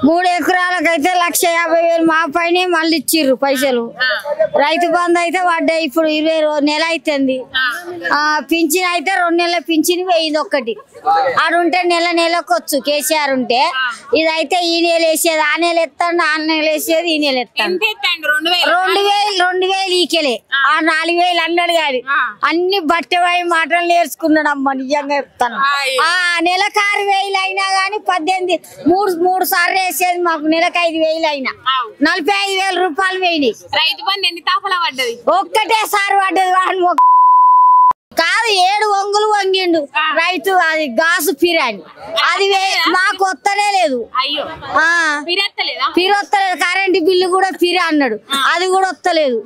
3 ఎకరాలకైతే 1,50,000 మా పైన మళ్ళీ ఇచ్చిర్రు పైసలు. రైతు బంధు అయితే పడ్డాయి. ఇప్పుడు 20 నెల అవుతుంది. పింఛన్ అయితే 2 నెలల పింఛన్ వేయింది ఒక్కటి. ఆడుంటే నెలకొచ్చు కేసీఆర్ ఉంటే. ఇదైతే ఈ నెల వేసేది ఆ నెల ఎత్తాడు, ఆ నెల వేసేది ఈ నెల ఎత్తాడు. 2,000 ఈకెలే. ఆ 4,000 అన్నాడు కానీ అన్ని బట్టవాయి మాటలు నేర్చుకున్నాడు అమ్మ. నిజంగా చెప్తాను. ఆ నెలకు 6,000 అయినా గానీ 18 3 సార్లు వేసేది మాకు. నెలకు 5,000 అయినా 45,000 రూపాయలు వేయినాయి. రైతు బంధు ఎన్ని తాపలా పడ్డది? ఒక్కటే సారి పడ్డది. వాడు కాదు 7 వంగులు వంగిండు రైతు. అది గాసు పిరాని అది మాకు వస్తనే లేదు. పిరొత్తలేదు. కరెంట్ బిల్లు కూడా పిరి అన్నాడు. అది కూడా వస్తలేదు.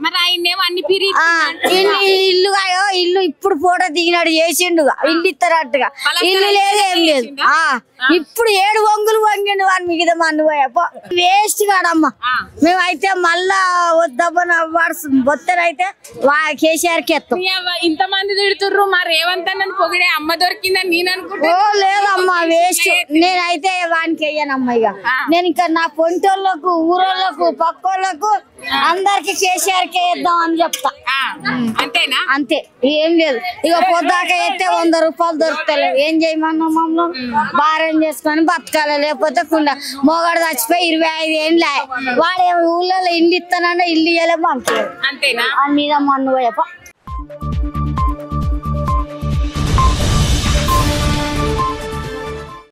ఇల్లు ఇప్పుడు ఫోటో దిగినాడు చేసిండు. ఇల్లు ఇస్తారట్టుగా ఇల్లు లేదు ఏం లేదు. ఇప్పుడు 7 వంగులు వంగిండు. వాడు మిగతా మన్ను పోయా వేస్ట్ కాడమ్మా. మేమైతే మళ్ళా వద్దబ్బన వత్తనైతే కేసీఆర్కి ఎత్తాం. ఇంతమంది తిడుతుర్రు. మా రేవంత్ అన్నని పొగిడే అమ్మ దొరికిందని నేను అనుకుంటా. లేదమ్మా వేస్ట్. నేనైతే వానికి వెయ్యనమ్మా. ఇక నేను ఇంకా నా పొంటోళ్ళకు ఊరోళ్ళకు పక్కోళ్ళకు అందరికి కేసీఆర్కే వేద్దాం అని చెప్తా. అంతేనా? అంతే, ఏం లేదు. ఇక పొద్దాక అయితే 100 రూపాయలు దొరుకుతలేవు. ఏం చేయమన్నా మమ్మల్ని భారం చేసుకొని బతకాలి. లేకపోతే కుండ మొగడు చచ్చిపోయి 25 ఏళ్ళ వాడు ఊళ్ళో ఇల్లు ఇస్తానన్నా ఇల్లు ఇవ్వలే. పంపలేదు. అంతేనా? మీద మన్ను పోయప్ప.